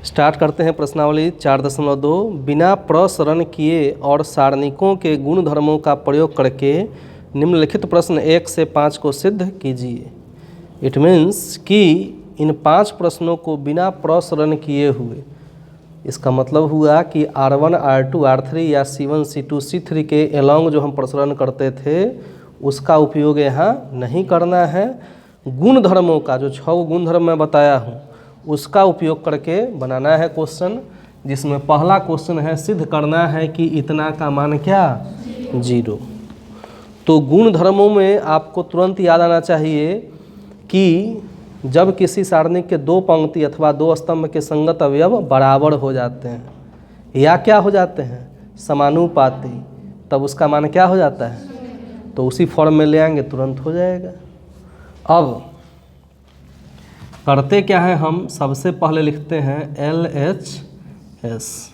Start करते हैं प्रश्नावली 4.2। बिना प्रसरण किए और सारणिकों के गुण धर्मों का प्रयोग करके निम्नलिखित प्रश्न 1 से 5 को सिद्ध कीजिए। इट मीन्स कि इन 5 प्रश्नों को बिना प्रसरण किए हुए, इसका मतलब हुआ कि R1, R2, R3 या C1, C2, C3 के एलोंग जो हम प्रसरण करते थे उसका उपयोग यहाँ नहीं करना है। गुण धर्मों का जो 6 गुण धर्म मैं बताया हूँ उसका उपयोग करके बनाना है क्वेश्चन, जिसमें पहला क्वेश्चन है सिद्ध करना है कि इतना का मान क्या 0। तो गुण धर्मों में आपको तुरंत याद आना चाहिए कि जब किसी सारणी के 2 पंक्ति अथवा 2 स्तंभ के संगत अवयव बराबर हो जाते हैं या क्या हो जाते हैं समानुपाती, तब उसका मान क्या हो जाता है, तो उसी फॉर्म में ले आएंगे तुरंत हो जाएगा। अब करते क्या है, हम सबसे पहले लिखते हैं LHS।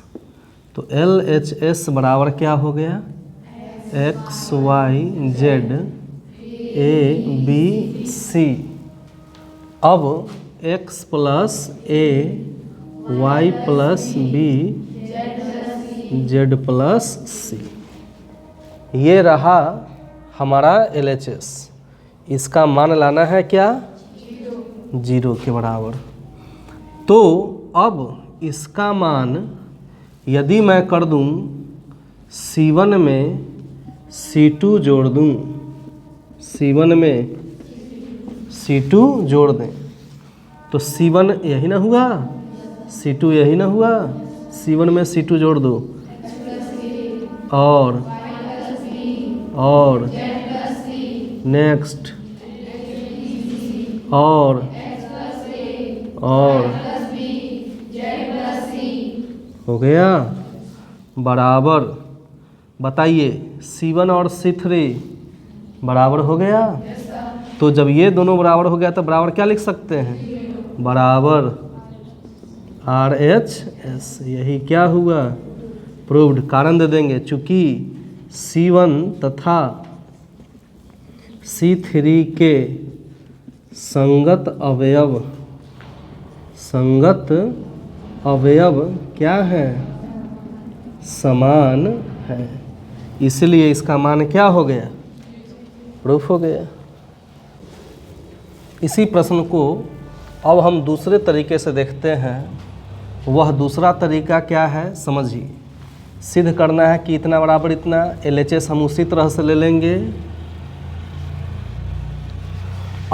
तो LHS बराबर क्या हो गया X Y Z A B C। अब X plus A Y plus B Z plus C, ये रहा हमारा LHS। इसका मान लाना है क्या 0 के बराबर। तो अब इसका मान यदि मैं कर दूं C1 में C2 जोड़ दूं, C1 में C2 जोड़ दें तो C1 यही ना हुआ, C2 यही ना हुआ, C1 में C2 जोड़ दो और नेक्स्ट और हो गया बराबर। बताइए C1 और C3 बराबर हो गया। तो जब ये दोनों बराबर हो गया तो बराबर क्या लिख सकते हैं, बराबर RHS। यही क्या हुआ प्रूव्ड। कारण दे देंगे, चूँकि C1 तथा C3 के संगत अवयव क्या है, समान है, इसलिए इसका मान क्या हो गया, प्रूफ हो गया। इसी प्रश्न को अब हम दूसरे तरीके से देखते हैं। वह दूसरा तरीका क्या है समझिए। सिद्ध करना है कि इतना बराबर इतना, LHS हम उसी तरह से ले लेंगे।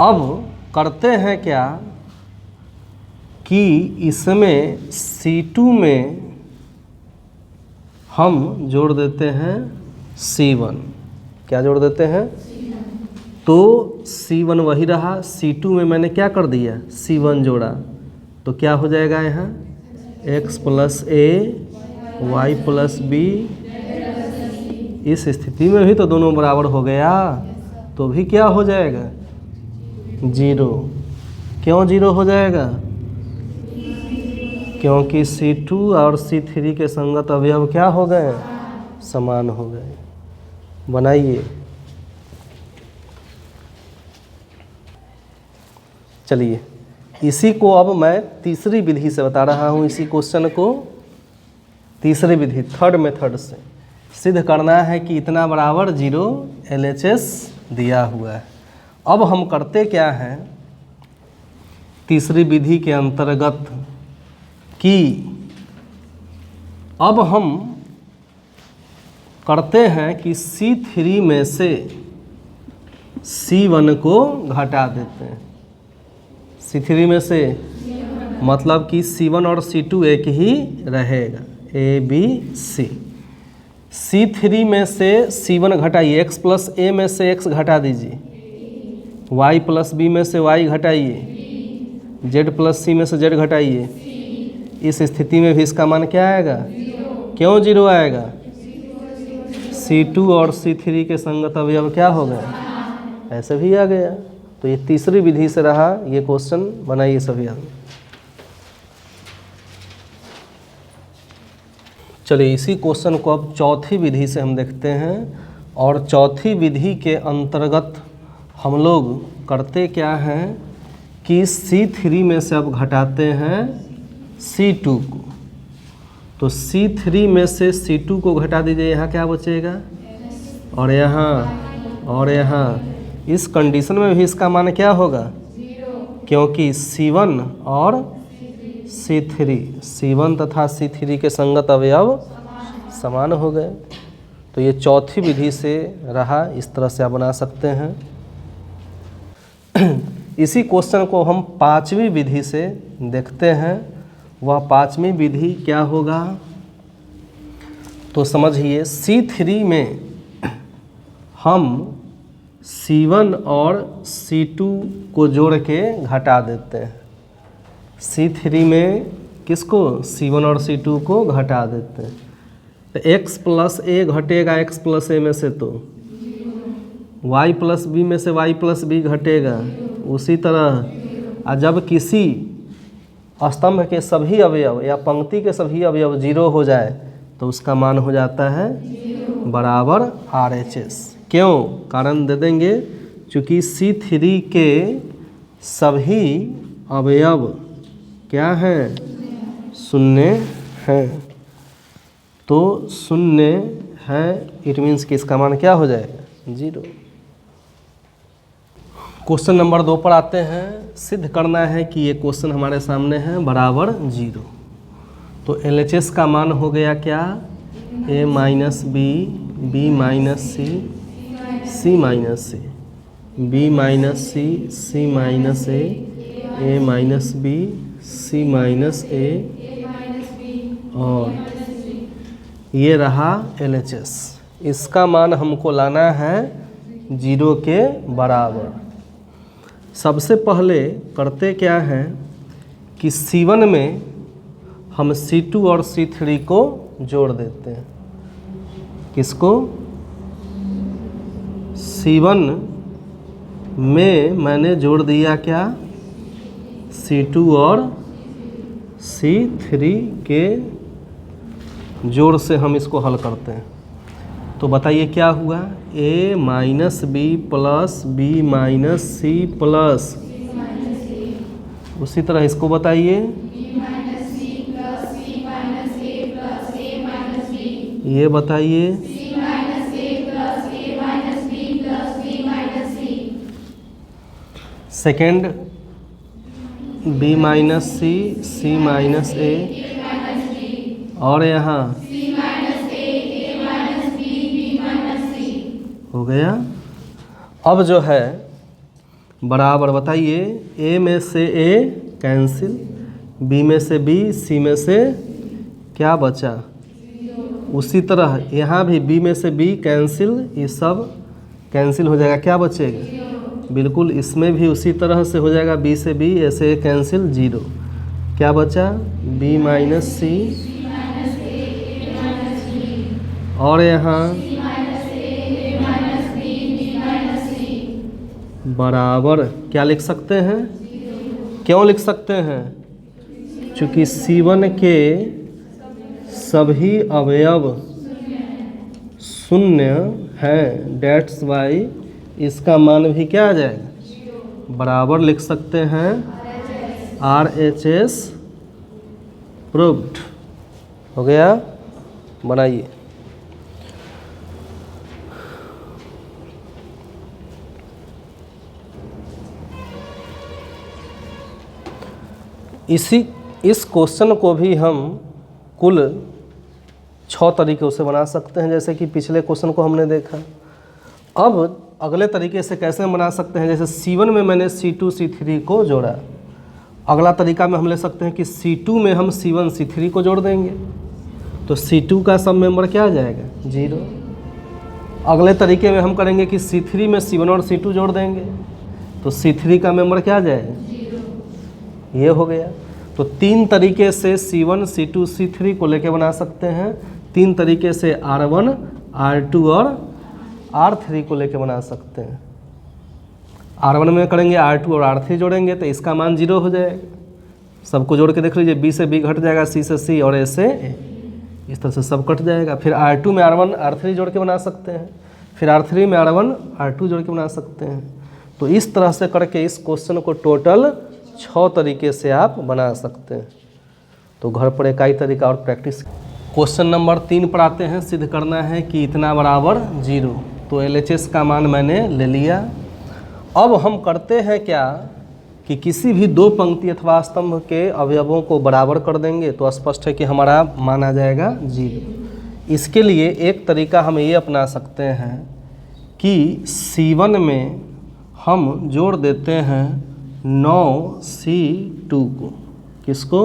अब करते हैं क्या कि इसमें C2 में हम जोड़ देते हैं C1। क्या जोड़ देते हैं, तो C1 वही रहा, C2 में मैंने क्या कर दिया C1 जोड़ा, तो क्या हो जाएगा यहाँ X plus A Y plus B। इस स्थिति में भी तो दोनों बराबर हो गया, तो भी क्या हो जाएगा 0। क्यों 0 हो जाएगा, क्योंकि C2 और C3 के संगत अवयव क्या हो गए, समान हो गए। बनाइए। चलिए इसी को अब मैं तीसरी विधि से बता रहा हूँ। इसी क्वेश्चन को तीसरी विधि, थर्ड मेथड से सिद्ध करना है कि इतना बराबर 0 LHS दिया हुआ है। अब हम करते क्या हैं तीसरी विधि के अंतर्गत कि अब हम करते हैं कि C3 में से C1 को घटा देते हैं। C3 में से मतलब कि C1 और C2 एक ही रहेगा, A B C। C3 में से C1 घटाइए, X प्लस A में से X घटा दीजिए, Y प्लस B में से Y घटाइए, Z प्लस C में से Z घटाइए। इस स्थिति में भी इसका मान क्या आएगा, क्यों 0 आएगा, C2 और C3 के संगत अवयव क्या हो गए, ऐसे भी आ गया। तो ये तीसरी विधि से रहा ये क्वेश्चन। बनाइए सभी आदमी। चलिए इसी क्वेश्चन को अब चौथी विधि से हम देखते हैं। और चौथी विधि के अंतर्गत हम लोग करते क्या हैं कि C3 में से अब घटाते हैं C2 को, तो C3 में से C2 को घटा दीजिए, यहाँ क्या बचेगा, और यहाँ इस कंडीशन में भी इसका मान क्या होगा, क्योंकि C1 और C1 तथा C3 के संगत अवयव समान हो गए। तो ये चौथी विधि से रहा, इस तरह से आप बना सकते हैं। इसी क्वेश्चन को हम पांचवी विधि से देखते हैं। वह पांचवी विधि क्या होगा, तो समझिए C3 में हम C1 और C2 को जोड़ के घटा देते हैं। C3 में किसको, C1 और C2 को घटा देते हैं, तो x प्लस a घटेगा x प्लस a में से, तो y प्लस b में से y प्लस b घटेगा। उसी तरह जब किसी स्तंभ के सभी अवयव या पंक्ति के सभी अवयव 0 हो जाए तो उसका मान हो जाता है बराबर RHS। क्यों, कारण दे देंगे, चूँकि C3 के सभी अवयव क्या हैं, शून्य हैं। तो शून्य है, इट मीन्स कि इसका मान क्या हो जाएगा, 0। क्वेश्चन नंबर 2 पर आते हैं। सिद्ध करना है कि ये क्वेश्चन हमारे सामने है बराबर 0। तो LHS का मान हो गया क्या, a minus B, b minus C, c minus C, b minus C, c minus a minus B, c minus a, और ये रहा LHS। इसका मान हमको लाना है 0 के बराबर। सबसे पहले करते क्या हैं कि C1 में हम C2 और C3 को जोड़ देते हैं। किसको, C1 में मैंने जोड़ दिया क्या, C2 और C3 के जोड़ से हम इसको हल करते हैं। तो बताइए क्या हुआ, a minus B plus B minus C plus, उसी तरह इसको बताइए, ये बताइए, second b minus C, c minus a, और यहाँ हो गया। अब जो है बराबर बताइए, a में से a कैंसिल, b में से b, c में से क्या बचा, उसी तरह यहाँ भी b में से b कैंसिल, ये सब कैंसिल हो जाएगा, क्या बचेगा, बिल्कुल इसमें भी उसी तरह से हो जाएगा, b से b ऐसे कैंसिल, 0, क्या बचा, b माइनस सी, और यहाँ बराबर क्या लिख सकते हैं, क्यों लिख सकते हैं, चूँकि C1 के सभी अवयव शून्य हैं, डेट्स वाई इसका मान भी क्या आ जाएगा, बराबर लिख सकते हैं RHS प्रूव्ड। हो गया, बनाइए। इस क्वेश्चन को भी हम कुल 6 तरीक़ों से बना सकते हैं, जैसे कि पिछले क्वेश्चन को हमने देखा। अब अगले तरीके से कैसे बना सकते हैं, जैसे C1 में मैंने C2 C3 को जोड़ा, अगला तरीका में हम ले सकते हैं कि C2 में हम C1 C3 को जोड़ देंगे, तो C2 का सब मेंबर क्या आ जाएगा, 0। अगले तरीके में हम करेंगे कि C3 में C1 और C2 जोड़ देंगे, तो C3 का मेंबर क्या आ जाएगा, 0। ये हो गया। तो 3 तरीके से C1 C2 C3 को लेके बना सकते हैं, 3 तरीके से R1 R2 और R3 को लेके बना सकते हैं। R1 में करेंगे R2 और R3 जोड़ेंगे तो इसका मान 0 हो जाएगा। सबको जोड़ के देख लीजिए, B से B घट जाएगा, C से C और A से A, इस तरह से सब कट जाएगा। फिर R2 में R1 R3 जोड़ के बना सकते हैं, फिर R3 में R1 R2 जोड़ के बना सकते हैं। तो इस तरह से करके इस क्वेश्चन को टोटल 6 तरीके से आप बना सकते हैं। तो घर पर इकाई तरीका और प्रैक्टिस। क्वेश्चन नंबर 3 पर आते हैं। सिद्ध करना है कि इतना बराबर 0। तो LHS का मान मैंने ले लिया। अब हम करते हैं क्या कि किसी भी दो पंक्ति अथवा स्तंभ के अवयवों को बराबर कर देंगे तो स्पष्ट है कि हमारा मान आ जाएगा 0। इसके लिए एक तरीका हम ये अपना सकते हैं कि C1 में हम जोड़ देते हैं 9C2 को। किसको?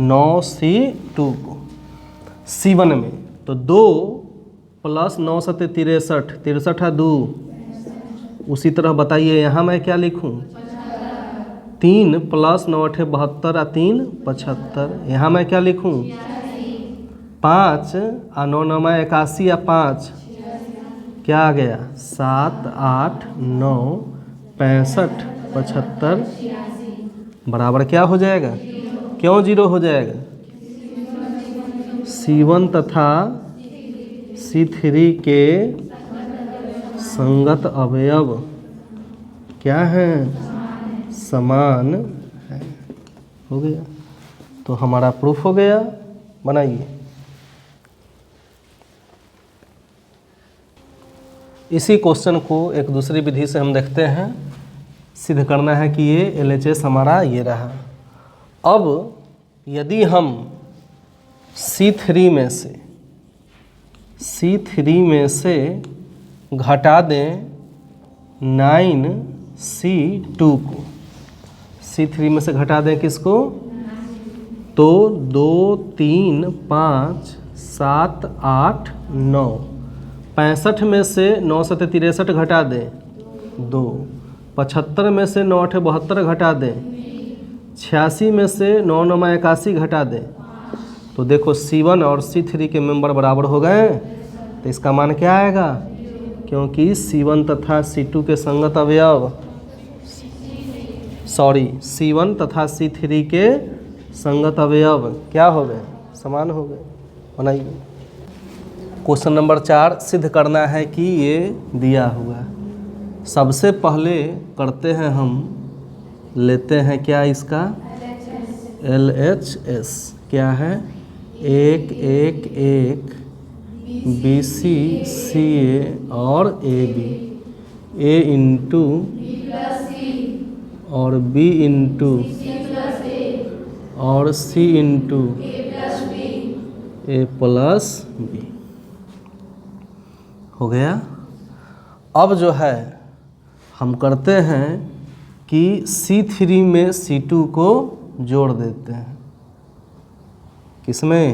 9C2 को C1 में। तो 2 + 9 × 7 = 63, 63 2। उसी तरह बताइए यहाँ मैं क्या लिखूँ? 3 + 9 × 8 = 72 और 3 75। यहाँ मैं क्या लिखूँ? 5 और 9 × 9 = 81 और 5 क्या आ गया? 7 8 9 65 75 बराबर क्या हो जाएगा? क्यों 0 हो जाएगा? C1 तथा C3 के संगत अवयव क्या हैं? समान है। हो गया। तो हमारा प्रूफ हो गया। बनाइए। इसी क्वेश्चन को एक दूसरी विधि से हम देखते हैं। सिद्ध करना है कि ये LHS हमारा ये रहा। अब यदि हम C3 में से घटा दें 9C2 को। C3 में से घटा दें किसको? तो 2 3 5 7 8 9। 65 में से 9 × 7 = 63 घटा दें 2। 75 में से 9 × 8 = 72 घटा दें। 86 में से 9 × 9 = 81 घटा दें। तो देखो C1 और C3 के मेंबर बराबर हो गए। तो इसका मान क्या आएगा? क्योंकि C1 तथा C2 के संगत अवयव C1 तथा C3 के संगत अवयव क्या हो गए? समान हो गए। बनाइए। क्वेश्चन नंबर 4 सिद्ध करना है कि ये दिया हुआ है। सबसे पहले करते हैं हम लेते हैं क्या इसका? LHS क्या है? 1 1 1 BC CA और AB। A इंटू और B इंटू और C इंटू A + B हो गया। अब जो है हम करते हैं कि C3 में C2 को जोड़ देते हैं। किसमें?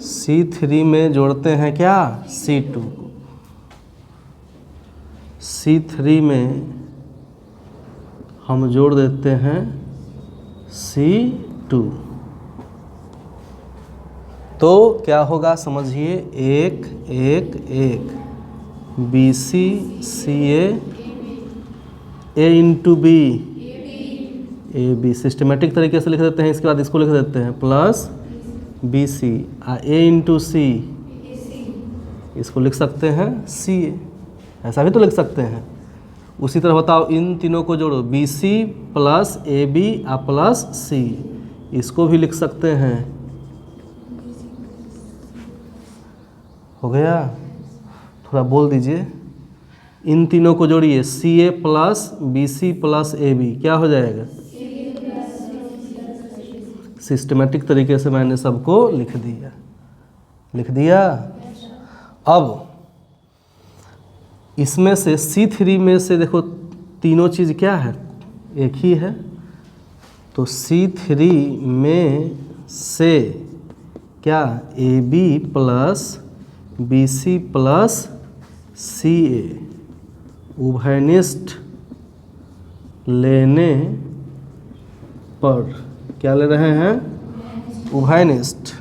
C3 में जोड़ते हैं क्या? C2 को। C3 में हम जोड़ देते हैं C2। तो क्या होगा समझिए? 1 1 1 BC CA A into B AB। Systematic तरीके से लिख देते हैं। इसके बाद इसको लिख देते हैं plus BC A into C। इसको लिख सकते हैं CA। ऐसा भी तो लिख सकते हैं। उसी तरह बताओ इन तीनों को जोड़ो BC + AB + C। इसको भी लिख सकते हैं। हो गया। थोड़ा बोल दीजिए। इन तीनों को जोड़िए CA + BC + AB क्या हो जाएगा? सिस्टमेटिक तरीके से मैंने सबको लिख दिया। अब इसमें से C3 में से देखो तीनों चीज़ क्या है? एक ही है। तो C3 में से क्या? AB + BC + CA उभयनिष्ठ लेने पर क्या ले रहे हैं? उभयनिष्ठ।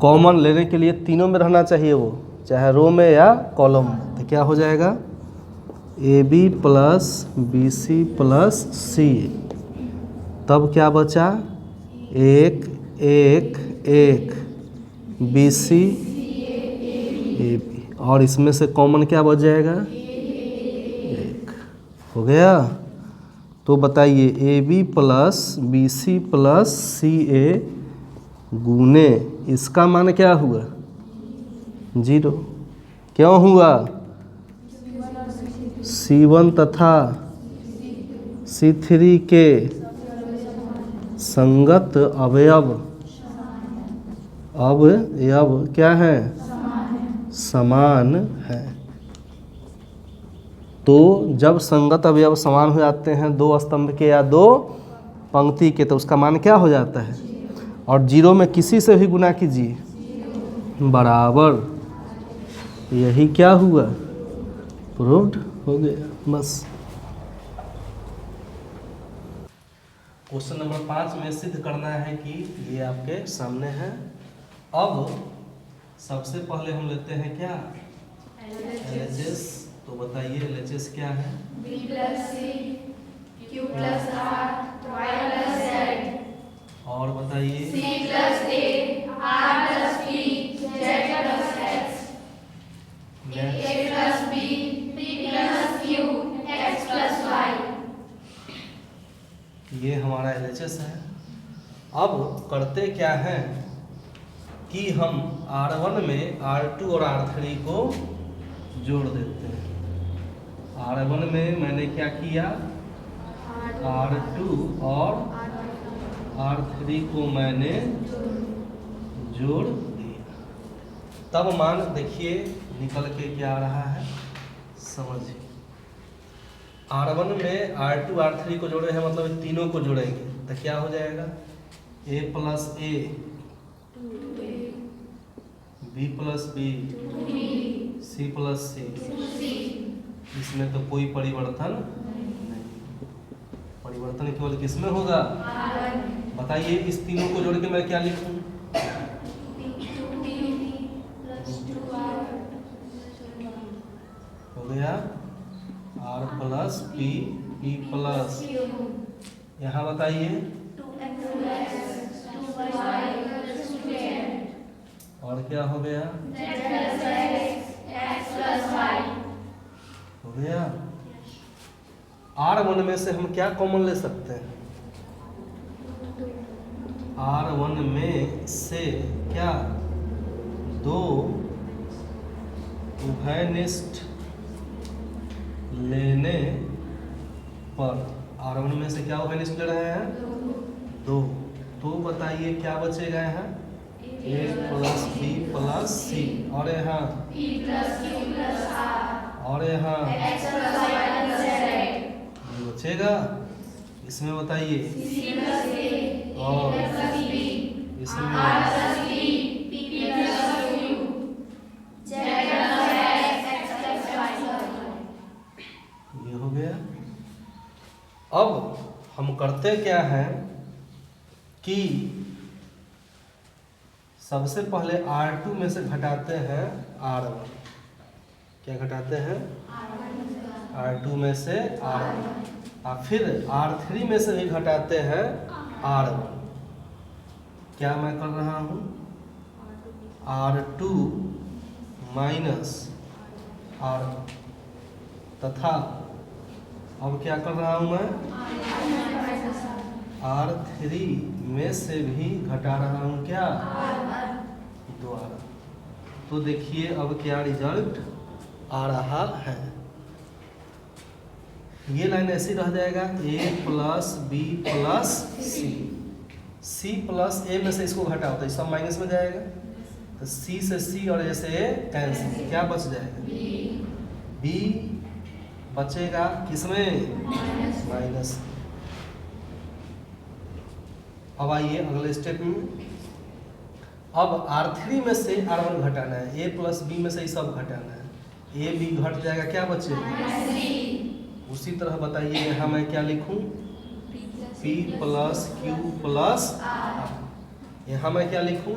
कॉमन लेने के लिए तीनों में रहना चाहिए वो, चाहे रो में या कॉलम में। तो क्या हो जाएगा? AB + BC + CA। तब क्या बचा? 1 1 1 BC AB। और इसमें से कॉमन क्या बच जाएगा? 1। हो गया। तो बताइए A B plus B C plus C A गुने इसका मान क्या हुआ 0। क्यों हुआ? C1 तथा C3 के संगत अवयव क्या है? समान है। तो जब संगत अवयव समान हो जाते हैं दो स्तंभ के या दो पंक्ति के, तो उसका मान क्या हो जाता है? और 0 में किसी से भी गुना कीजिए बराबर। यही क्या हुआ? प्रूव्ड हो गया। बस क्वेश्चन नंबर 5 में सिद्ध करना है कि ये आपके सामने है। अब सबसे पहले हम लेते हैं क्या? LHS। तो बताइए LHS क्या है? B plus C, Q plus R, Y plus Z। और बताइए C plus A, R plus P, Z plus X, A plus B, P plus Q, X plus Y। ये हमारा LHS है। अब करते क्या हैं कि हम R1 में R2 और R3 को जोड़ देते हैं। R1 में मैंने क्या किया? R2 और R3 को मैंने जोड़ दिया। तब मान देखिए निकल के क्या आ रहा है, समझिए। R1 में R2 R3 को जोड़े हैं, मतलब तीनों को जोड़ेंगे तो क्या हो जाएगा? A plus A, B plus B, C plus C। इसमें तो कोई परिवर्तन नहीं। परिवर्तन केवल किसमें होगा? बताइए इस तीनों को जोड़ के मैं क्या लिखूं? हो गया R plus P, P plus, यहाँ बताइए और क्या हो गया? हो गया। R1 में से हम क्या कॉमन ले सकते हैं? R1 में से क्या दो उभयनिष्ठ लेने पर, R1 में से क्या उभयनिष्ठ ले रहे हैं? 2। तो बताइए क्या बचेगा यहाँ? A plus B plus C, और यहाँ P plus Q plus R, और यहाँ X plus Y plus Z। ये बचेगा। इसमें बताइए C plus A, और A plus B, इसमें R plus P, P plus Q, Z plus X, X plus Y। ये हो गया। अब हम करते क्या हैं कि सबसे पहले R2 में से घटाते हैं R1। क्या घटाते हैं? R2 में से R1। और फिर R3 में से भी घटाते हैं R1। क्या मैं कर रहा हूँ? R2 माइनस R1 तथा अब क्या कर रहा हूँ मैं? R3 में से भी घटा रहा हूँ क्या? द्वारा। तो देखिए अब क्या रिजल्ट आ रहा है। ये लाइन ऐसी रह जाएगा A plus B plus C। C plus A में से इसको घटाओ तो सब माइनस में जाएगा, तो C से C और A से A कैंसिल, क्या बच जाएगा? B बचेगा किसमें? माइनस। अब आइए अगले स्टेप में। अब R3 में से R1 घटाना है, A प्लस B में से ही सब घटाना है। A B घट जाएगा, क्या बचेगा? उसी तरह बताइए यहाँ मैं क्या लिखूं? P plus Q plus R। यहाँ मैं क्या लिखूं?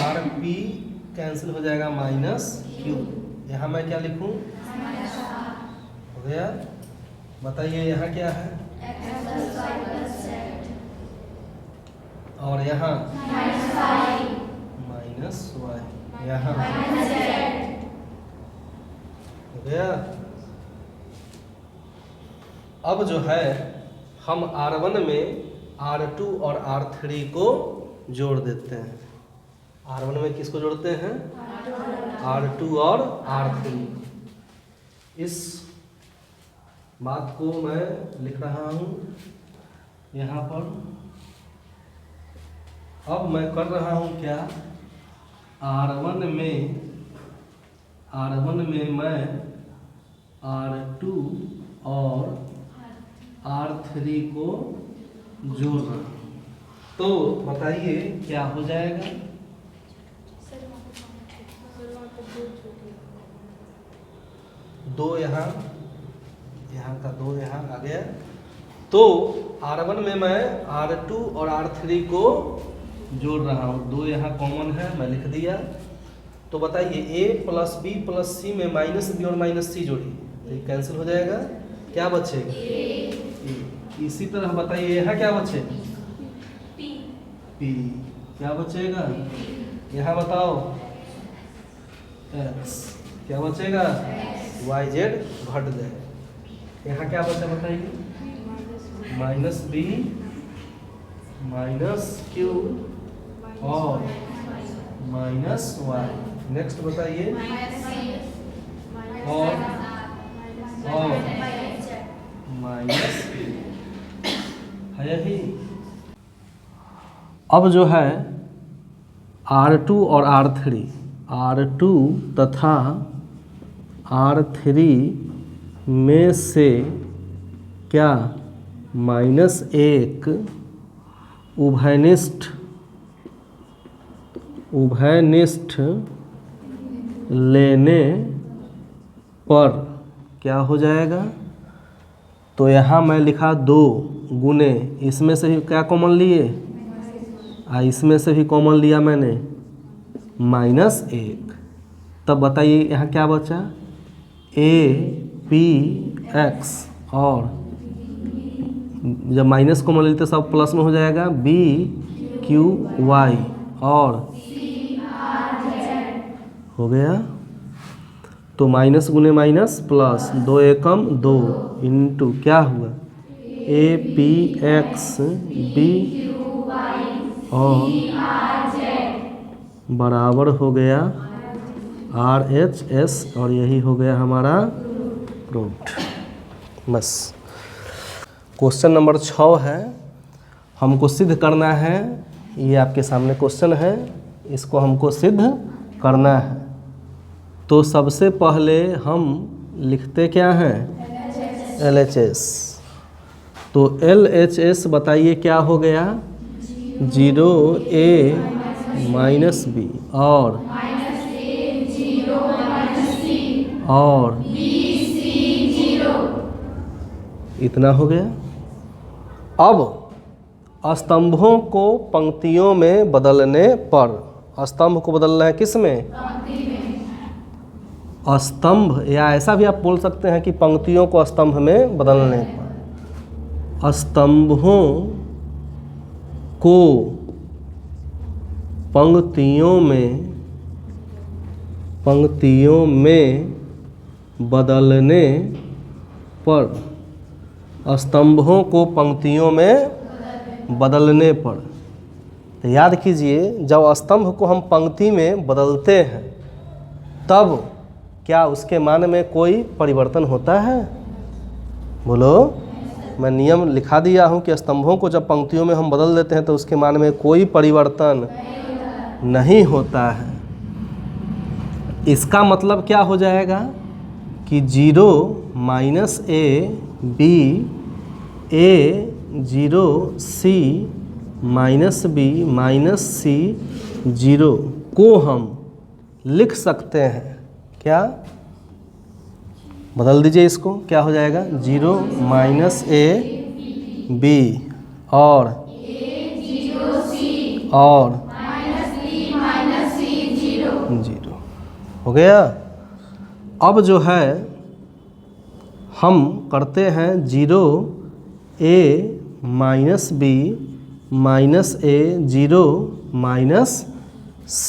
R P कैंसिल हो जाएगा माइनस Q। यहाँ मैं क्या लिखूं? हो गया। बताइए यहाँ क्या है? और यहाँ माइनस वाई, यहाँ हो गया। अब जो है हम R1 में R2 और R3 को जोड़ देते हैं। R1 में किसको जोड़ते हैं? R2 और R3। इस बात को मैं लिख रहा हूँ यहाँ पर। अब मैं कर रहा हूँ क्या, R1 में मैं R2 और R3 को जोड़ रहा हूँ। तो बताइए क्या हो जाएगा? दो यहाँ का दो यहाँ आ गया। तो R1 में मैं R2 और R3 को जोड़ रहा हूँ। दो यहाँ कॉमन है, मैं लिख दिया। तो बताइए A plus B plus C में माइनस B और माइनस C जोड़िए, तो ये कैंसिल हो जाएगा। क्या बचेगा? A। इसी तरह बताइए यहाँ क्या बचेगा? P। क्या बचेगा? यहाँ बताओ X। क्या बचेगा? YZ घट गए। यहाँ क्या बचा बताइए? माइनस B माइनस Q और माइनस Y। नेक्स्ट बताइए। और माइनस है यही। अब जो है R2 और R2 तथा R3 में से क्या -1 उभयनिष्ठ लेने पर क्या हो जाएगा? तो यहाँ मैं लिखा 2 गुने, इसमें से भी क्या कॉमन लिए? इसमें से भी कॉमन लिया मैंने -1। तब बताइए यहाँ क्या बचा? APX और जब माइनस कॉमन लेते सब प्लस में हो जाएगा BQY और हो गया। तो माइनस गुने माइनस प्लस 2 एकम 2 इंटू क्या हुआ? APX B और बराबर हो गया RHS और यही हो गया हमारा प्रूव्ड। बस क्वेश्चन नंबर 6 है, हमको सिद्ध करना है। ये आपके सामने क्वेश्चन है, इसको हमको सिद्ध करना है। तो सबसे पहले हम लिखते क्या हैं? LHS। तो LHS बताइए क्या हो गया? 0A माइनस B और इतना हो गया। अब स्तंभों को पंक्तियों में बदलने पर, स्तंभ को बदलना है किस में? स्तंभ, या ऐसा भी आप बोल सकते हैं कि पंक्तियों को स्तंभ में बदलने पर। स्तंभों को पंक्तियों में बदलने पर, स्तंभों को पंक्तियों में बदलने पर। तो याद कीजिए, जब स्तंभ को हम पंक्ति में बदलते हैं तब क्या उसके मान में कोई परिवर्तन होता है? बोलो। मैं नियम लिखा दिया हूँ कि स्तंभों को जब पंक्तियों में हम बदल देते हैं तो उसके मान में कोई परिवर्तन नहीं होता है। इसका मतलब क्या हो जाएगा कि 0 minus A B A 0 C minus B minus C 0 को हम लिख सकते हैं। क्या बदल दीजिए इसको, क्या हो जाएगा? 0 माइनस A B और माइनस C 0 हो गया। अब जो है हम करते हैं 0 A minus B minus A 0 minus C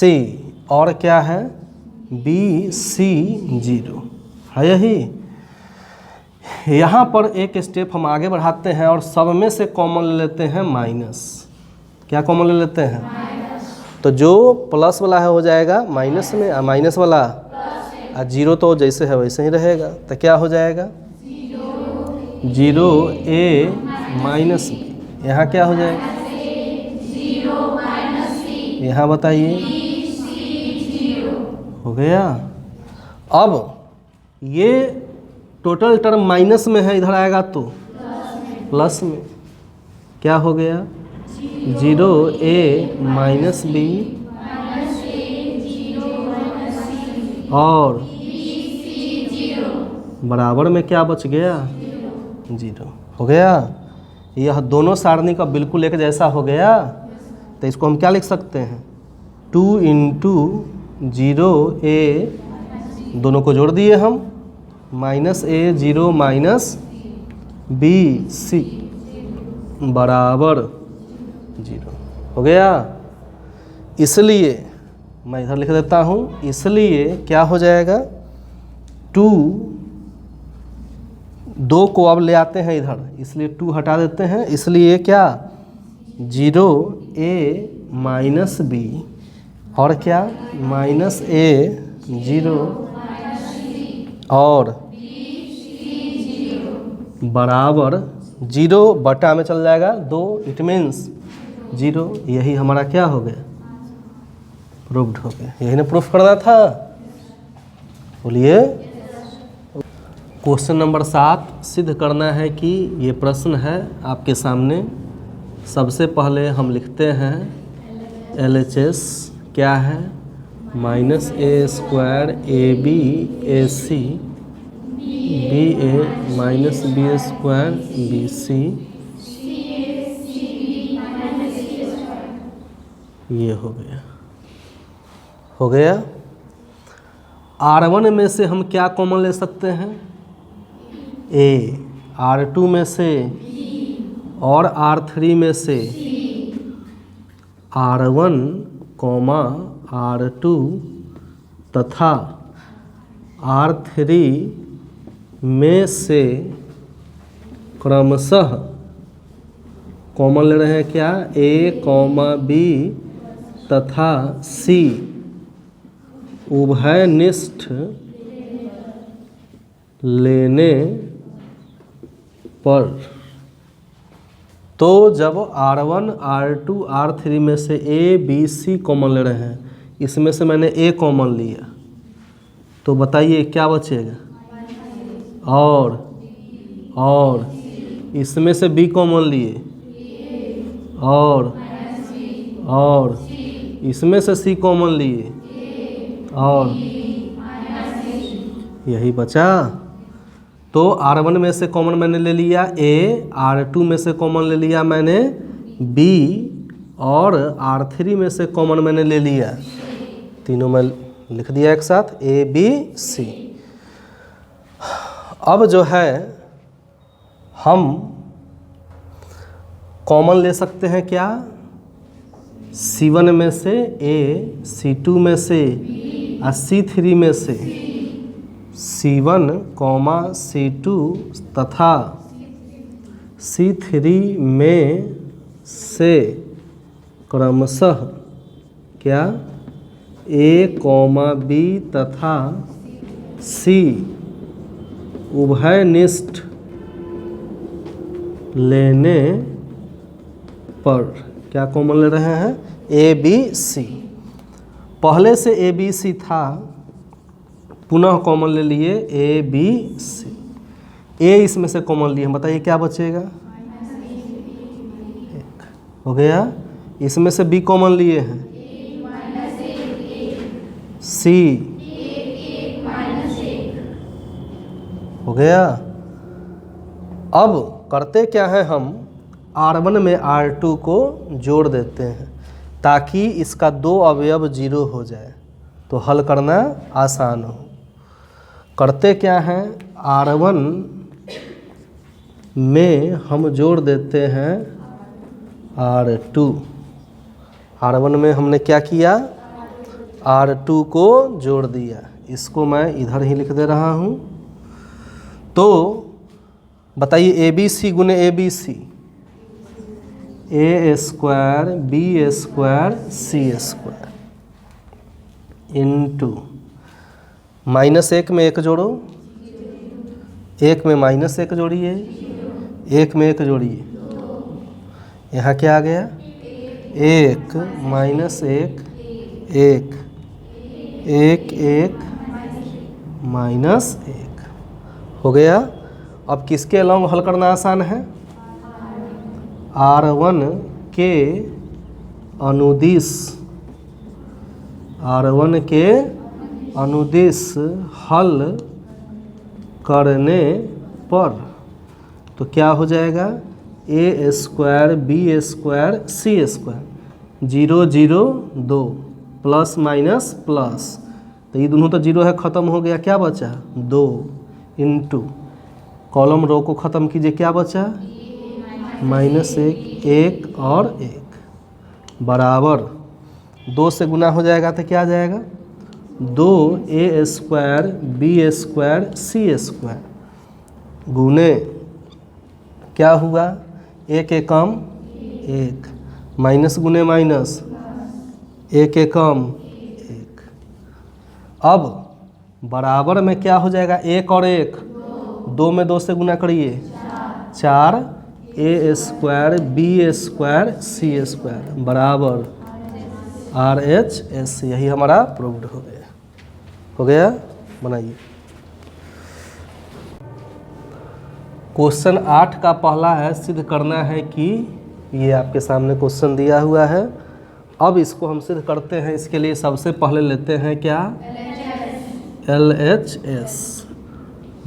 और क्या है? B C 0 है यही। यहाँ पर एक स्टेप हम आगे बढ़ाते हैं और सब में से कॉमन ले लेते हैं माइनस। क्या कॉमन ले लेते हैं? तो जो प्लस वाला है हो जाएगा माइनस में, और माइनस वाला और जीरो तो जैसे है वैसे ही रहेगा। तो क्या हो जाएगा? 0a minus b। यहाँ क्या हो जाएगा? यहाँ बताइए, हो गया। अब ये टोटल टर्म माइनस में है, इधर आएगा तो प्लस में। क्या हो गया? 0a माइनस b और बराबर में क्या बच गया? 0 हो गया। यह दोनों सारणी का बिल्कुल एक जैसा हो गया। तो इसको हम क्या लिख सकते हैं? 2 × 0a, दोनों को जोड़ दिए हम, -a 0 माइनस bc बराबर 0 हो गया। इसलिए मैं इधर लिख देता हूँ, इसलिए क्या हो जाएगा? 2 को अब ले आते हैं इधर, इसलिए 2 हटा देते हैं। इसलिए क्या? 0a माइनस b और क्या? -a 0 और बराबर 0 बटा में चल जाएगा 2, इट मीन्स 0। यही हमारा क्या हो गया? प्रूव्ड हो गया। यही ना प्रूफ करना था। बोलिए। क्वेश्चन नंबर 7 सिद्ध करना है कि ये प्रश्न है आपके सामने। सबसे पहले हम लिखते हैं LHS क्या है? -a² AB AC BA -b² BC। ये हो गया, हो गया। R1 में से हम क्या कॉमन ले सकते हैं? A, R2 में से और R3 में से R1, R2 तथा R3 में से क्रमशः कॉमन ले रहे हैं क्या? A, B तथा C उभयनिष्ठ लेने पर। तो जब R1, R2, R3 में से A, B, C कॉमन ले रहे हैं, इसमें से मैंने A कॉमन लिया, तो बताइए क्या बचेगा? और इसमें से B कॉमन लिए और इसमें से C कॉमन लिए और यही बचा। तो R1 में से कॉमन मैंने ले लिया A, R2 में से कॉमन ले लिया मैंने B और R3 में से कॉमन मैंने ले लिया, तीनों में लिख दिया एक साथ A, B, C। अब जो है हम कॉमन ले सकते हैं क्या? C1 में से A, C2 में से और C3 में से। C1, C2 तथा C3 में से क्रमशः क्या? A, B तथा C उभयनिष्ठ लेने पर क्या कॉमन ले रहे हैं? A, B, C। पहले से A, B, C था, पुनः कॉमन ले लिए A, B, C। A इसमें से कॉमन लिए, बताइए क्या बचेगा? 1 हो गया। इसमें से B कॉमन लिए हैं C हो गया। अब करते क्या है, हम R1 में R2 को जोड़ देते हैं ताकि इसका 2 अवयव 0 हो जाए, तो हल करना आसान हो। करते क्या हैं, R1 में हम जोड़ देते हैं R2। R1 में हमने क्या किया? R2 को जोड़ दिया। इसको मैं इधर ही लिख दे रहा हूँ। तो बताइए ए बी सी गुने A B C, A square B square C square into -1 में 1 जोड़ो, 1 में -1 जोड़िए, 1 में 1 जोड़िए, यहाँ क्या आ गया 1 -1 1 1 1 -1 हो गया। अब किसके अलॉन्ग हल करना आसान है, R1 के अनुदिश, R1 के अनुदिश हल करने पर तो क्या हो जाएगा ए square B square C square 0 0 2 plus minus plus, तो ये दोनों तो 0 है, ख़त्म हो गया, क्या बचा 2 इंटू कॉलम रो को ख़त्म कीजिए, क्या बचा -1 1 और 1 बराबर 2 से गुना हो जाएगा तो क्या आ जाएगा 2 ए square B square C square गुने क्या हुआ 1 एकम 1 माइनस गुने माइनस 1 एकम 1। अब बराबर में क्या हो जाएगा 1 और 1, 2 में 2 से गुना करिए 4 ए square B square C square बराबर RHS, यही हमारा प्रूव्ड हो गया। बनाइए क्वेश्चन 8 का पहला है, सिद्ध करना है कि, ये आपके सामने क्वेश्चन दिया हुआ है। अब इसको हम सिद्ध करते हैं, इसके लिए सबसे पहले लेते हैं क्या LHS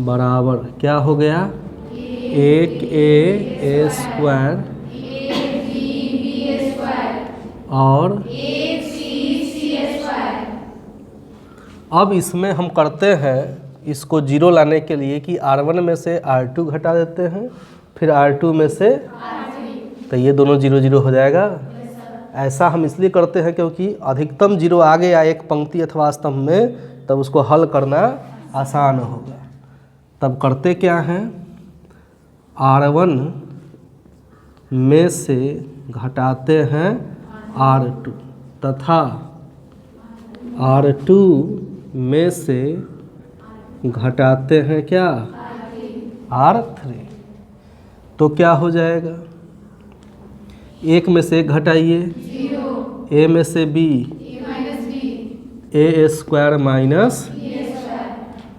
बराबर क्या हो गया 1 ए स्क्वायर और अब इसमें हम करते हैं इसको 0 लाने के लिए कि R1 में से R2 घटा देते हैं, फिर R2 में से तो ये दोनों 0 0 हो जाएगा। ऐसा हम इसलिए करते हैं क्योंकि अधिकतम 0 आ गया एक पंक्ति अथवा स्तंभ में, तब उसको हल करना आसान होगा। तब करते क्या हैं, R1 में से घटाते हैं R2 तथा R2 में से घटाते हैं क्या R3, तो क्या हो जाएगा 1 में से 1 घटाइए, A में से B ए स्क्वायर माइनस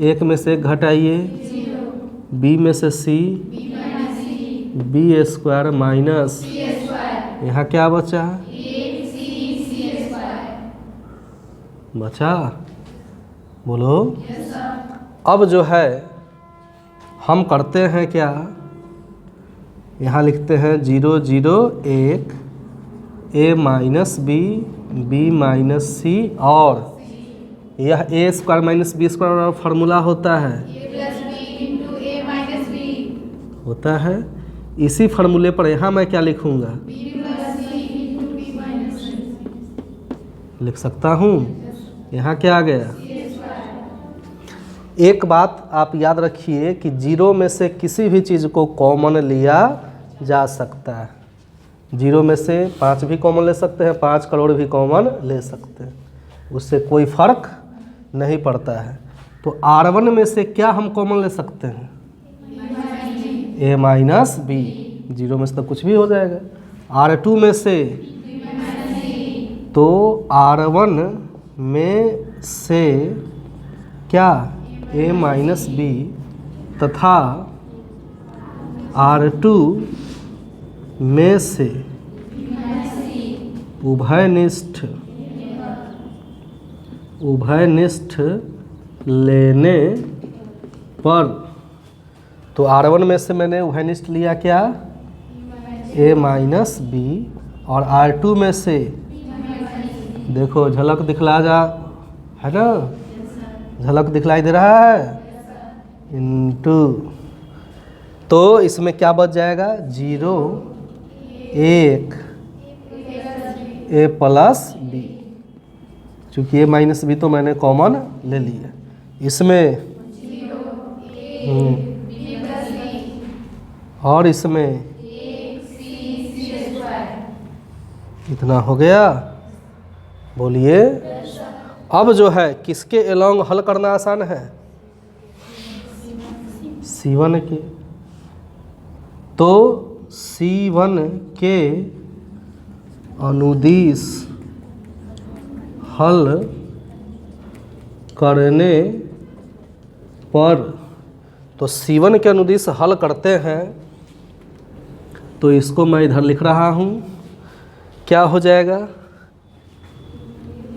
1 में से 1 घटाइए, B में से C बी स्क्वायर माइनस यहाँ क्या बचा बचा बोलो। अब जो है हम करते हैं क्या, यहाँ लिखते हैं 0 0 1 a minus B B minus C, और यह A square minus B square formula होता है होता है। इसी फार्मूले पर यहाँ मैं क्या लिखूँगा लिख सकता हूँ, यहाँ क्या आ गया। एक बात आप याद रखिए कि 0 में से किसी भी चीज़ को कॉमन लिया जा सकता है। 0 में से 5 भी कॉमन ले सकते हैं, 5 करोड़ भी कॉमन ले सकते हैं, उससे कोई फर्क नहीं पड़ता है। तो R1 में से क्या हम कॉमन ले सकते हैं a माइनस बी, 0 में से तो कुछ भी हो जाएगा। R2 में से तो R1 में से क्या a माइनस बी तथा R2 में से उभयनिष्ठ लेने पर, तो R1 में से मैंने उभयनिष्ठ लिया क्या a माइनस बी, और R2 में से देखो झलक दिखला जा है ना, झलक दिखलाई दे रहा है इनटू, तो इसमें क्या बच जाएगा 0 1 a प्लस बी, चूँकि a माइनस बी तो मैंने कॉमन ले लिया। इसमें और इसमें इतना हो गया। बोलिए अब जो है किसके एलोंग हल करना आसान है? C1 के। तो C1 के अनुदिश हल करने पर, तो C1 के अनुदिश हल करते हैं तो इसको मैं इधर लिख रहा हूँ, क्या हो जाएगा?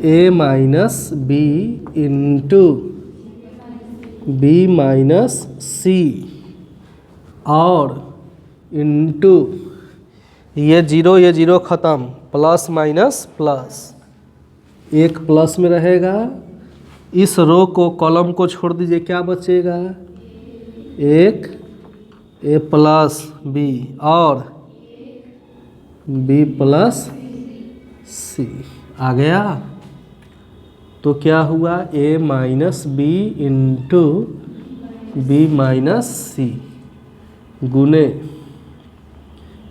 A minus B into B minus C और इंटू ये जीरो ख़त्म, प्लस माइनस प्लस, एक प्लस में रहेगा। इस रो को कॉलम को छोड़ दीजिए, क्या बचेगा? एक ए प्लस बी और बी प्लस सी आ गया। तो क्या हुआ? A minus B into B minus C गुने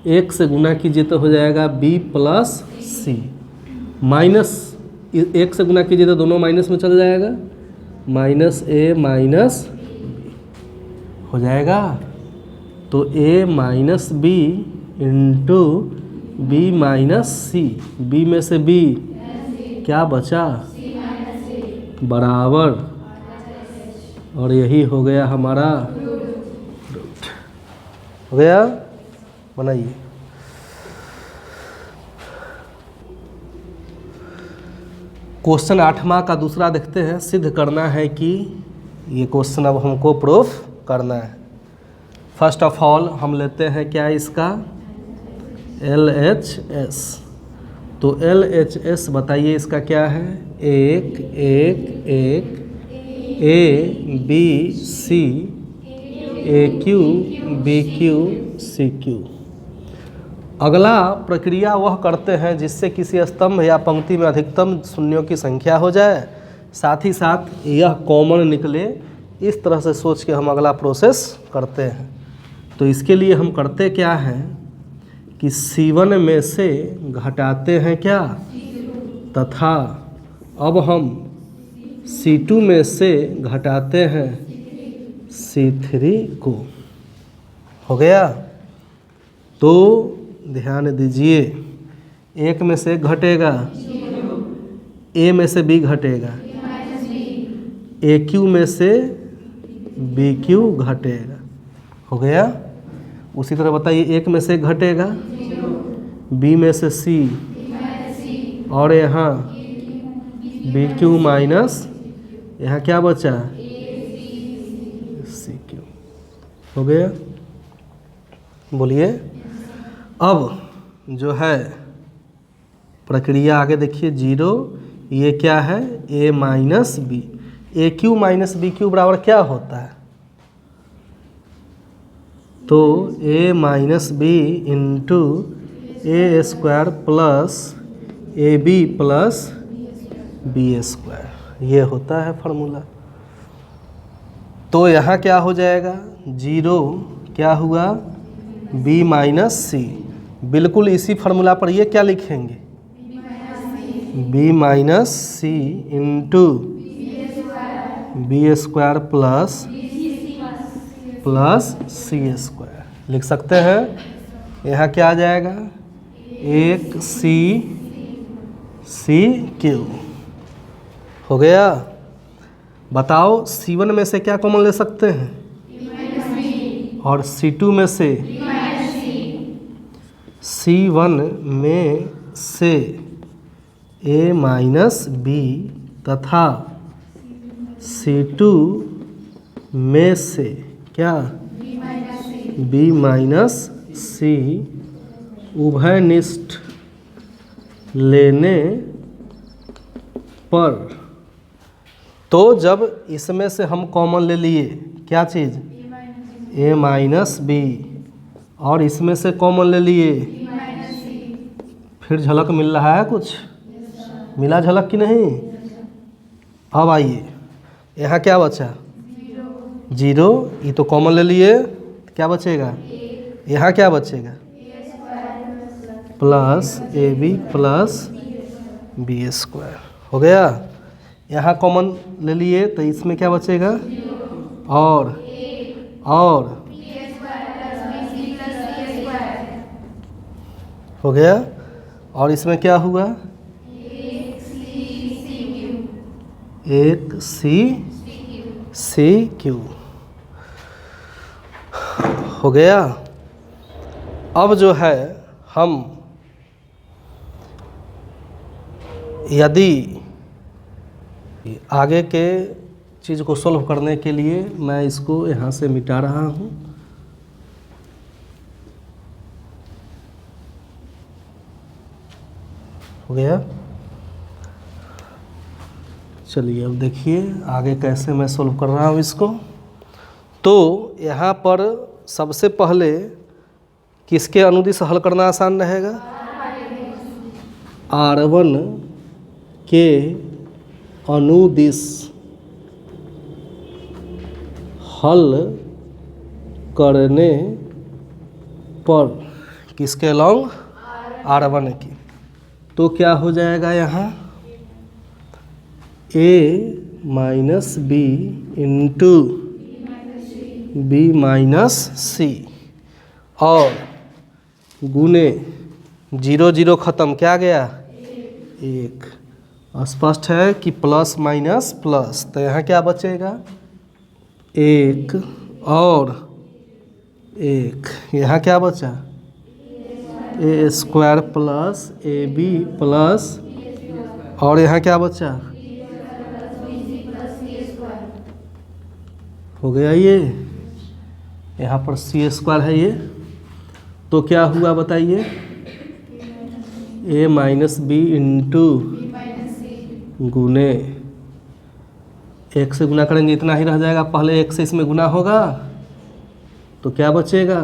एक से गुना कीजिए तो हो जाएगा बी प्लस सी, माइनस एक से गुना कीजिए तो दोनों माइनस में चल जाएगा, माइनस ए माइनस बी हो जाएगा। तो A minus B into B minus C, B में से बी क्या बचा? बराबर, और यही हो गया हमारा रूट। हो गया? बनाइए। क्वेश्चन 8वां का दूसरा देखते हैं। सिद्ध करना है कि ये क्वेश्चन अब हमको प्रूफ करना है। फर्स्ट ऑफ ऑल हम लेते हैं क्या इसका? LHS। तो LHS बताइए इसका क्या है? एक एक एक A B C AQ BQ CQ। अगला प्रक्रिया वह करते हैं जिससे किसी स्तंभ या पंक्ति में अधिकतम शून्यों की संख्या हो जाए, साथ ही साथ यह कॉमन निकले। इस तरह से सोच के हम अगला प्रोसेस करते हैं। तो इसके लिए हम करते क्या हैं कि C1 में से घटाते हैं क्या? तथा अब हम C2 में से घटाते हैं C3 को। हो गया? तो ध्यान दीजिए, एक में से घटेगा, A में से B घटेगा, AQ में से BQ घटेगा। हो गया? उसी तरह बताइए, एक में से घटेगा, B में से C और यहाँ BQ माइनस यहाँ क्या बचा? CQ। हो गया? बोलिए। अब जो है प्रक्रिया आगे देखिए, 0 ये क्या है? A minus B. AQ minus BQ बराबर क्या होता है? तो A minus B into A square plus AB plus B square, ये होता है फार्मूला। तो यहाँ क्या हो जाएगा? 0 क्या हुआ? B माइनस सी। बिल्कुल इसी फार्मूला पर ये क्या लिखेंगे? B minus C into B square plus सी स्क्वायर लिख सकते हैं। यहाँ क्या आ जाएगा? एक सी क्यू। हो गया? बताओ C1 में से क्या कॉमन ले सकते हैं? और C2 में से? C1 में से A माइनस बी तथा C2 में से क्या? B माइनस सी उभयनिष्ठ लेने पर। तो जब इसमें से हम कॉमन ले लिए क्या चीज़? A माइनस बी, और इसमें से कॉमन ले लिए, फिर झलक मिल रहा है कुछ? मिला झलक कि नहीं? अब आइए, यहाँ क्या बचा? 0, ये तो कॉमन ले लिए, क्या बचेगा? यहाँ क्या बचेगा? Plus A B plus B square. हो गया। यहाँ कॉमन ले लिए तो इसमें क्या बचेगा? और हो गया। और इसमें क्या हुआ? एक सी क्यू। हो गया। अब जो है हम यदि आगे के चीज़ को सॉल्व करने के लिए मैं इसको यहाँ से मिटा रहा हूँ। हो गया। चलिए अब देखिए आगे कैसे मैं सॉल्व कर रहा हूँ इसको। तो यहाँ पर सबसे पहले किसके अनुदिश हल करना आसान रहेगा? R1 के अनुदिश हल करने पर किसके अलॉन्ग? R1 की। तो क्या हो जाएगा यहाँ? a minus B into B minus C और गुने 0 0 ख़त्म क्या गया? 1। स्पष्ट है कि प्लस माइनस प्लस, तो यहाँ क्या बचेगा? 1 और 1। यहाँ क्या बचा? A square plus A B plus, और यहाँ क्या बचा? हो गया ये। यहाँ पर सी स्क्वायर है ये। तो क्या हुआ बताइए? ए माइनस बी इंटू गुने 1 से गुना करेंगे इतना ही रह जाएगा। पहले 1 से इसमें गुना होगा तो क्या बचेगा?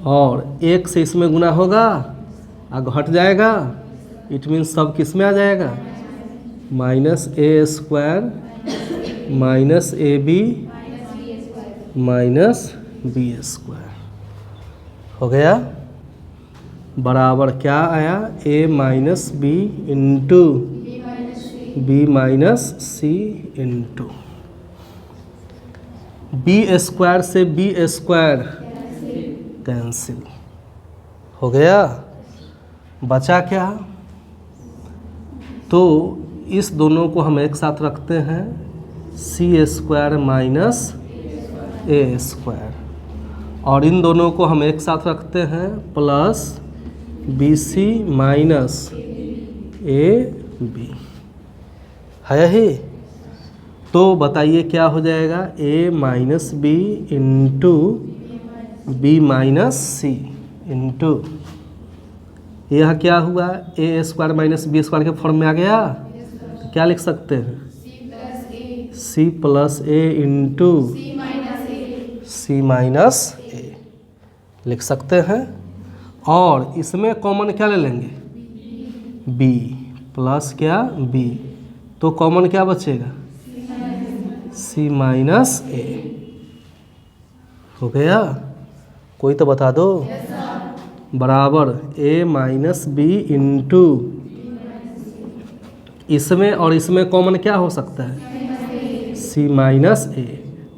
और 1 से इसमें गुना होगा और घट जाएगा। इट मीन्स सब किस में आ जाएगा? Minus A square minus A B minus B square. हो गया। बराबर क्या आया? A minus B into B minus C into B square से बी स्क्वायर कैंसिल। हो गया। बचा क्या? तो इस दोनों को हम एक साथ रखते हैं, C square minus A square, और इन दोनों को हम एक साथ रखते हैं plus B C minus A B. है यही? तो बताइए क्या हो जाएगा? A minus B into B minus C into, यह क्या हुआ? A square minus B square के फॉर्म में आ गया। तो क्या लिख सकते हैं? C plus A into C minus A लिख सकते हैं। और इसमें कॉमन क्या ले लेंगे? बी प्लस क्या? बी। तो कॉमन क्या बचेगा? सी माइनस ए। हो गया। कोई तो बता दो। बराबर ए माइनस बी इंटू, इसमें और इसमें कॉमन क्या हो सकता है? सी माइनस ए।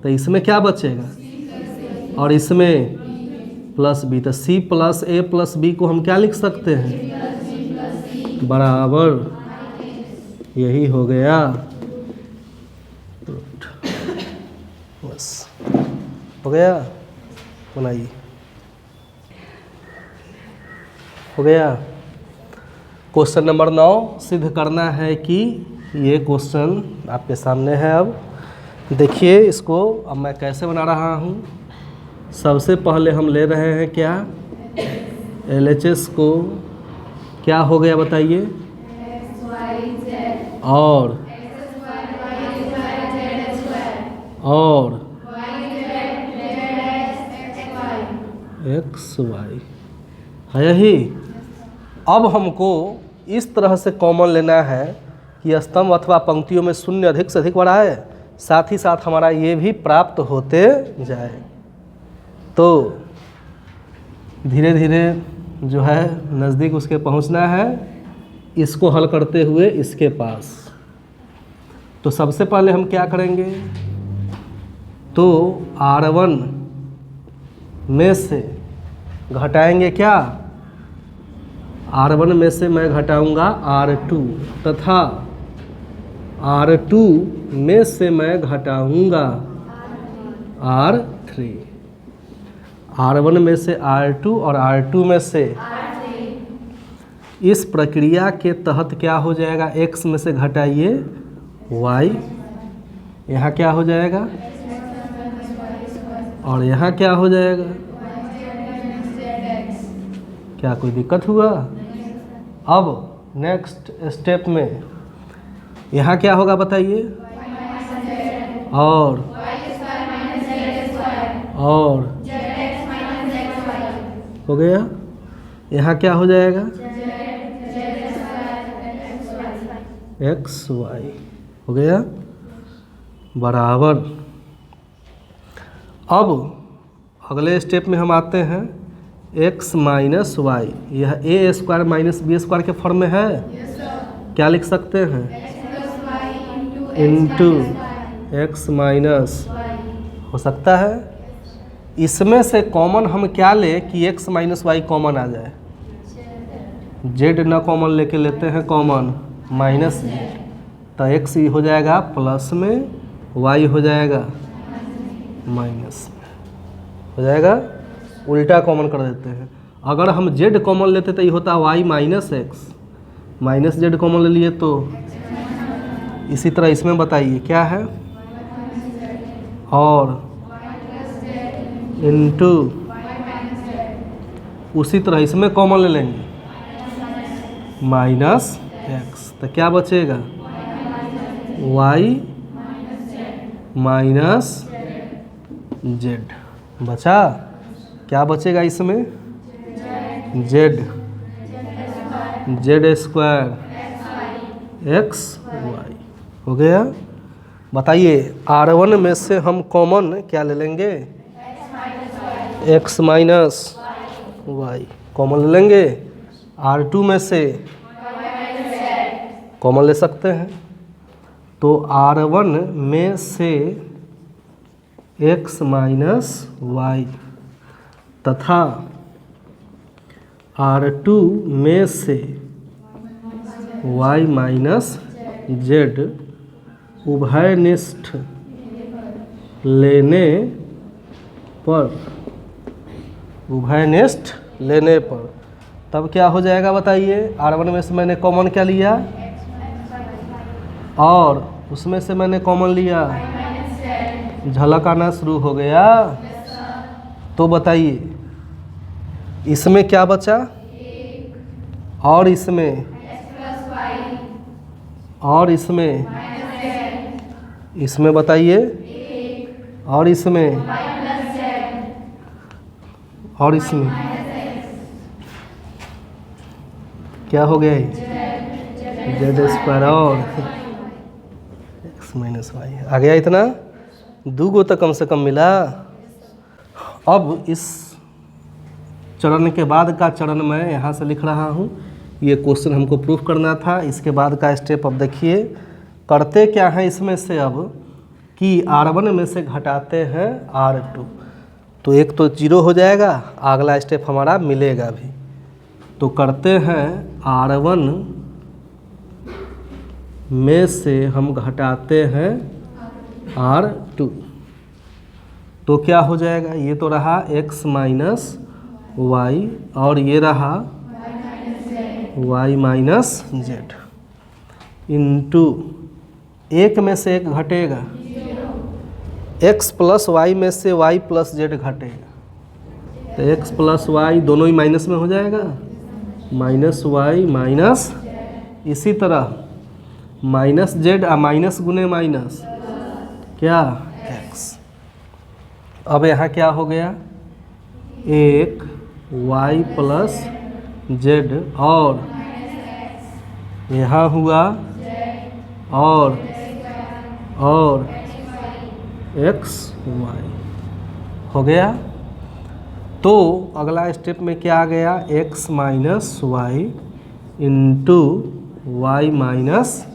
तो इसमें क्या बचेगा? और इसमें प्लस बी। तो सी प्लस ए प्लस बी को हम क्या लिख सकते हैं? बराबर यही हो गया। बस हो गया। बनाइए। हो गया। क्वेश्चन नंबर 9 सिद्ध करना है कि ये क्वेश्चन आपके सामने है। अब देखिए इसको अब मैं कैसे बना रहा हूँ। सबसे पहले हम ले रहे हैं क्या? LHS को क्या हो गया बताइए? और एक्स वाई है यही। अब हमको इस तरह से कॉमन लेना है कि स्तंभ अथवा पंक्तियों में शून्य अधिक से अधिक बड़ा है साथ ही साथ हमारा ये भी प्राप्त होते जाए। तो धीरे धीरे जो है नज़दीक उसके पहुंचना है, इसको हल करते हुए इसके पास। तो सबसे पहले हम क्या करेंगे, तो R1 में से घटाएंगे क्या, R1 में से मैं घटाऊंगा R2 तथा R2 में से मैं घटाऊंगा R3। R1 में से R2 और R2 में से इस प्रक्रिया के तहत क्या हो जाएगा, x में से घटाइए y, यहाँ क्या हो जाएगा और यहाँ क्या हो जाएगा। क्या कोई दिक्कत हुआ? अब नेक्स्ट स्टेप में यहाँ क्या होगा बताइए, और हो गया। यहाँ क्या हो जाएगा, एक्स वाई हो गया बराबर। अब अगले स्टेप में हम आते हैं, x माइनस वाई, यह A square minus B square के फॉर्म में है। क्या लिख सकते हैं, इंटू एक्स माइनस, हो सकता है। इसमें से कॉमन हम क्या ले कि x माइनस वाई कॉमन आ जाए, z ना कॉमन लेके लेते हैं कॉमन, माइनस z, तो x हो जाएगा प्लस में, y हो जाएगा माइनस में, हो जाएगा। उल्टा कॉमन कर देते हैं। अगर हम z कॉमन लेते तो ये होता y minus x, minus z common ले लिए तो इसी तरह इसमें बताइए क्या है, और इंटू उसी तरह इसमें कॉमन ले लेंगे माइनस एक्स, तो क्या बचेगा y माइनस जेड बचा। क्या बचेगा इसमें, जेड स्क्वायर एक्स वाई हो गया। बताइए R1 में से हम कॉमन क्या ले लेंगे, x माइनस वाई कॉमन ले लेंगे। R2 में से कॉमन ले सकते हैं, तो R1 में से x माइनस वाई तथा R2 में से y माइनस जेड उभयनिष्ठ लेने पर, उभयनिष्ठ लेने पर तब क्या हो जाएगा बताइए। R1 में से मैंने कॉमन क्या लिया, और उसमें से मैंने कॉमन लिया, झलक आना शुरू हो गया। तो बताइए इसमें क्या बचा, और इसमें, और इसमें बताइए, और इसमें, और इसमें क्या हो गया, जेड स्क्वायर और एक्स माइनस वाई आ गया। इतना दूगो तो कम से कम मिला। अब इस चरण के बाद का चरण मैं यहाँ से लिख रहा हूँ, ये क्वेश्चन हमको प्रूफ करना था। इसके बाद का स्टेप अब देखिए, करते क्या है इसमें से, अब कि R1 में से घटाते हैं R2, तो एक तो जीरो हो जाएगा, अगला स्टेप हमारा मिलेगा भी। तो करते हैं R1 में से हम घटाते हैं R2, तो क्या हो जाएगा, ये तो रहा x माइनस वाई और ये रहा y माइनस जेड, इंटू एक में से एक घटेगा, x प्लस वाई में से y प्लस जेड घटेगा, तो x प्लस वाई दोनों ही माइनस में हो जाएगा, माइनस वाई माइनस, इसी तरह माइनस जेड और माइनस गुने माइनस क्या x। अब यहाँ क्या हो गया, एक y प्लस जेड और यहाँ हुआ और एक्स वाई। हो गया। तो अगला स्टेप में क्या आ गया, X minus Y into Y minus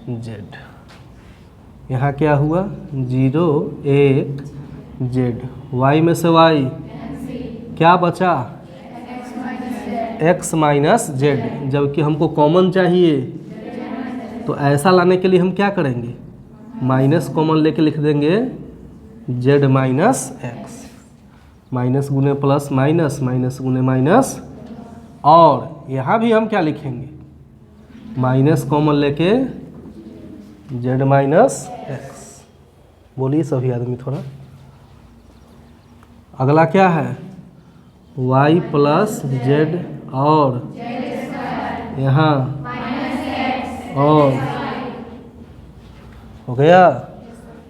Z. यहाँ क्या हुआ 0 1 जेड, वाई में से वाई क्या बचा एक्स माइनस जेड, जबकि हमको कॉमन चाहिए। तो ऐसा लाने के लिए हम क्या करेंगे, माइनस कॉमन लेके लिख देंगे जेड माइनस एक्स। माइनस गुने प्लस माइनस, माइनस गुने माइनस, और यहाँ भी हम क्या लिखेंगे, माइनस कॉमन लेके जेड माइनस एक्स। बोलिए सभी आदमी थोड़ा। अगला क्या है, वाई प्लस जेड और यहाँ और हो गया।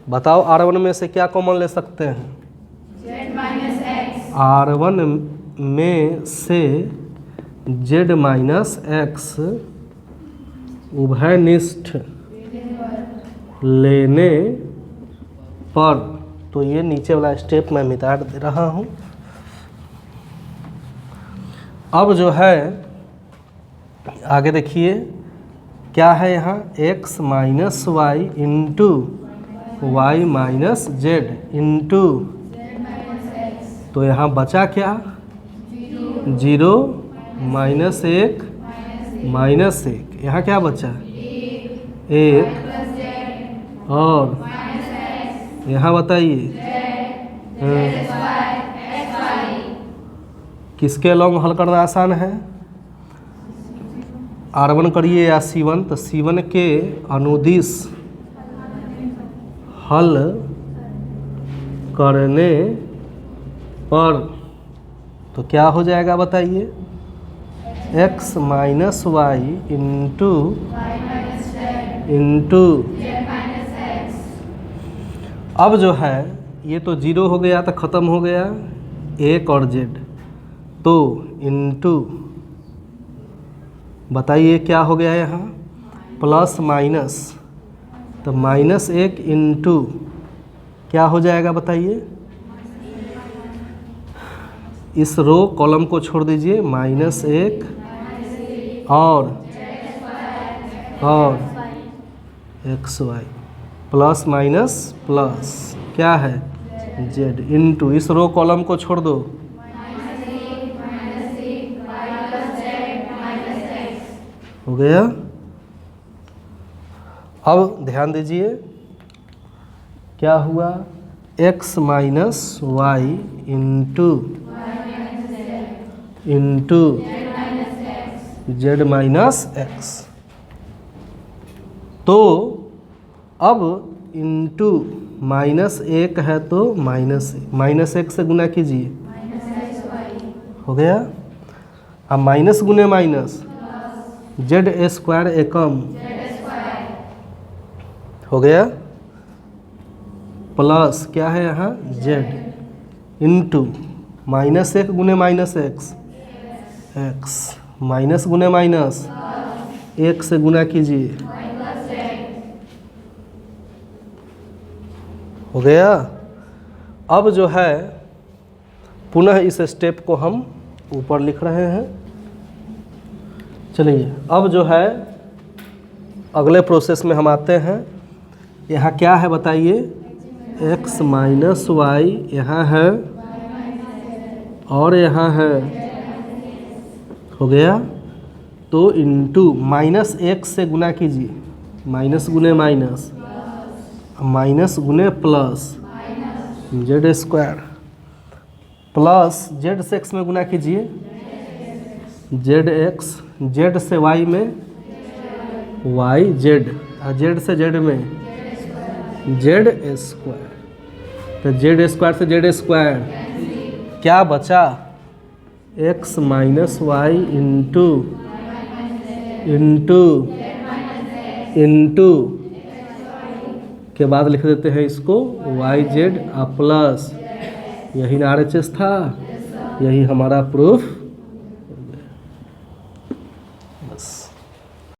बताओ R1 में से क्या कॉमन ले सकते हैं, R1 में से जेड माइनस एक्स उभयनिष्ठ लेने पर, तो ये नीचे वाला स्टेप मैं मिटा दे रहा हूँ। अब जो है आगे देखिए क्या है यहाँ, X minus Y into Y minus Z into, तो यहाँ बचा क्या 0 माइनस 1 माइनस 1, यहाँ क्या बचा 1, और यहाँ बताइए किसके लॉन्ग हल करना आसान है, R1 करिए या C1, तो C1 के अनुदिश हल करने पर तो क्या हो जाएगा बताइए, एक्स माइनस वाई इंटू अब जो है ये तो 0 हो गया तो ख़त्म हो गया, 1 और जेड, तो इंटू बताइए क्या हो गया यहाँ प्लस माइनस, तो माइनस 1 इंटू क्या हो जाएगा बताइए, इस रो कॉलम को छोड़ दीजिए, माइनस 1 और X Y plus minus plus क्या है जेड इंटू, इस रो कॉलम को छोड़ दो, हो गया। अब ध्यान दीजिए क्या हुआ, X minus Y into Z minus X, तो अब इंटू माइनस 1 है तो माइनस 1 से गुना कीजिए, हो गया। अब माइनस गुने माइनस जेड स्क्वायर एकम, हो गया, प्लस क्या है यहाँ जेड इंटू माइनस 1 गुने माइनस एक्स, माइनस गुने माइनस 1 से गुना कीजिए, हो गया। अब जो है पुनः इस स्टेप को हम ऊपर लिख रहे हैं। चलिए अब जो है अगले प्रोसेस में हम आते हैं। यहाँ क्या है बताइए, एक्स माइनस वाई यहाँ है और यहाँ है, हो गया। तो इंटू माइनस 1 से गुना कीजिए, माइनस गुने माइनस, माइनस गुने plus Z square, plus Z से एक्स में गुना कीजिए, जेड एक्स, जेड से वाई में वाई जेड, और जेड से जेड में जेड स्क्वायर, तो जेड स्क्वायर से जेड स्क्वायर क्या बचा, एक्स माइनस वाई इंटू के बाद लिख देते हैं इसको वाई जेड प्लस, यही RHS था, यही हमारा प्रूफ